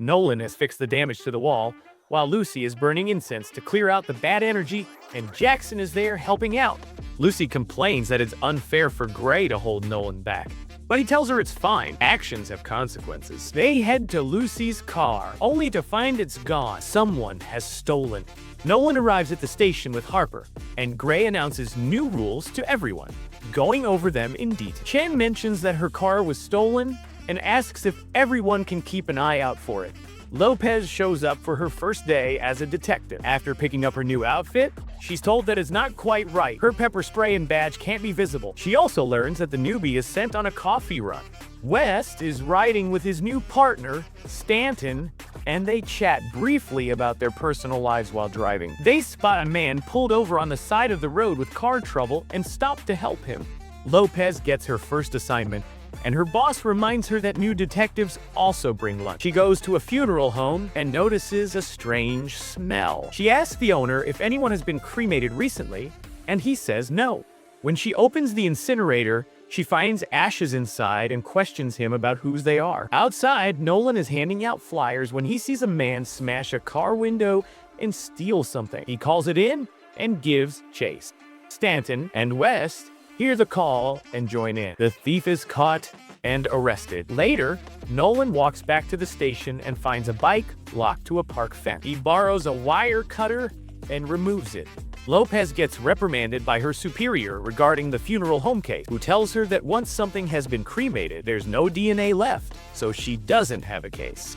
Nolan has fixed the damage to the wall, while Lucy is burning incense to clear out the bad energy, and Jackson is there helping out. Lucy complains that it's unfair for Gray to hold Nolan back, but he tells her it's fine. Actions have consequences. They head to Lucy's car, only to find it's gone. Someone has stolen. Nolan arrives at the station with Harper, and Gray announces new rules to everyone, going over them in detail. Chen mentions that her car was stolen and asks if everyone can keep an eye out for it. Lopez shows up for her first day as a detective. After picking up her new outfit, she's told that it's not quite right. Her pepper spray and badge can't be visible. She also learns that the newbie is sent on a coffee run. West is riding with his new partner, Stanton, and they chat briefly about their personal lives while driving. They spot a man pulled over on the side of the road with car trouble and stop to help him. Lopez gets her first assignment, and her boss reminds her that new detectives also bring lunch. She goes to a funeral home and notices a strange smell. She asks the owner if anyone has been cremated recently, and he says no. When she opens the incinerator, she finds ashes inside and questions him about whose they are. Outside, Nolan is handing out flyers when he sees a man smash a car window and steal something. He calls it in and gives chase. Stanton and West hear the call and join in. The thief is caught and arrested. Later, Nolan walks back to the station and finds a bike locked to a park fence. He borrows a wire cutter and removes it. Lopez gets reprimanded by her superior regarding the funeral home case, who tells her that once something has been cremated, there's no DNA left, so she doesn't have a case.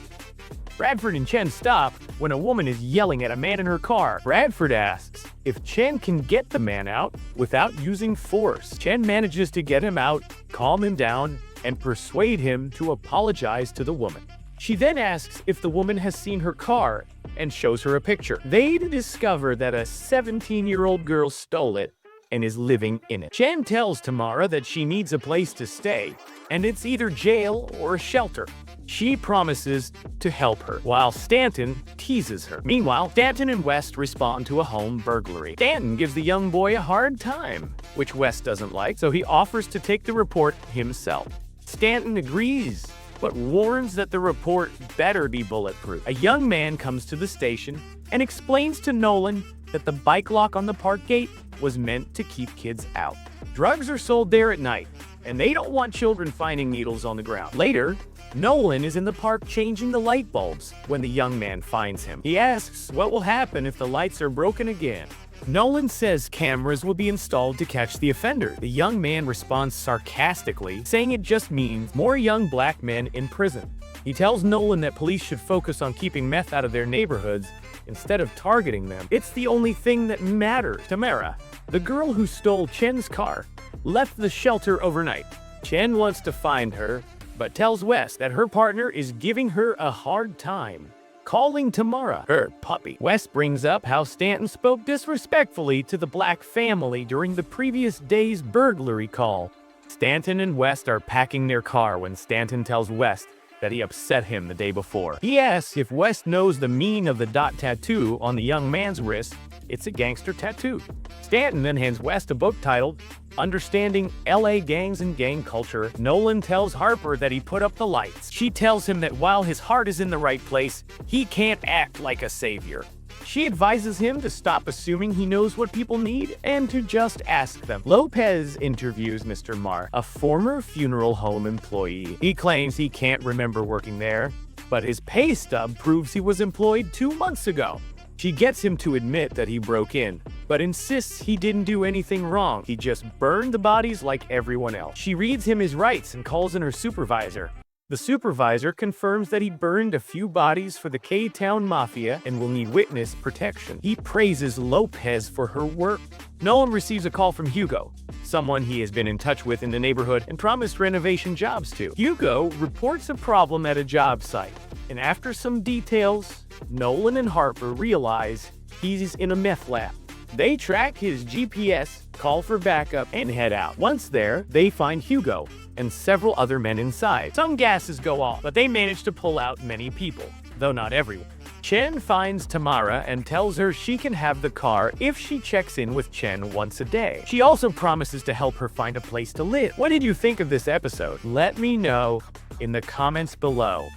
Bradford and Chen stop when a woman is yelling at a man in her car. Bradford asks if Chen can get the man out without using force. Chen manages to get him out, calm him down, and persuade him to apologize to the woman. She then asks if the woman has seen her car and shows her a picture. They discover that a 17-year-old girl stole it and is living in it. Chen tells Tamara that she needs a place to stay, and it's either jail or a shelter. She promises to help her, while Stanton teases her. Meanwhile, Stanton and West respond to a home burglary. Stanton gives the young boy a hard time, which West doesn't like, so he offers to take the report himself. Stanton agrees, but warns that the report better be bulletproof. A young man comes to the station and explains to Nolan that the bike lock on the park gate was meant to keep kids out. Drugs are sold there at night, and they don't want children finding needles on the ground. Later, Nolan is in the park changing the light bulbs when the young man finds him. He asks what will happen if the lights are broken again. Nolan says cameras will be installed to catch the offender. The young man responds sarcastically, saying it just means more young black men in prison. He tells Nolan that police should focus on keeping meth out of their neighborhoods instead of targeting them. It's the only thing that matters. Tamara, the girl who stole Chen's car, left the shelter overnight. Chen wants to find her, but tells West that her partner is giving her a hard time, calling Tamara her puppy. West brings up how Stanton spoke disrespectfully to the black family during the previous day's burglary call. Stanton and West are packing their car when Stanton tells West that he upset him the day before. He asks if West knows the meaning of the dot tattoo on the young man's wrist. It's a gangster tattoo. Stanton then hands West a book titled Understanding LA Gangs and Gang Culture. Nolan tells Harper that he put up the lights. She tells him that while his heart is in the right place, he can't act like a savior. She advises him to stop assuming he knows what people need and to just ask them. Lopez interviews Mr. Marr, a former funeral home employee. He claims he can't remember working there, but his pay stub proves he was employed 2 months ago. She gets him to admit that he broke in, but insists he didn't do anything wrong. He just burned the bodies like everyone else. She reads him his rights and calls in her supervisor. The supervisor confirms that he burned a few bodies for the K-Town Mafia and will need witness protection. He praises Lopez for her work. Nolan receives a call from Hugo, someone he has been in touch with in the neighborhood and promised renovation jobs to. Hugo reports a problem at a job site, and after some details, Nolan and Harper realize he's in a meth lab. They track his GPS, call for backup, and head out. Once there, they find Hugo and several other men inside. Some gases go off, but they manage to pull out many people, though not everyone. Chen finds Tamara and tells her she can have the car if she checks in with Chen once a day. She also promises to help her find a place to live. What did you think of this episode? Let me know in the comments below.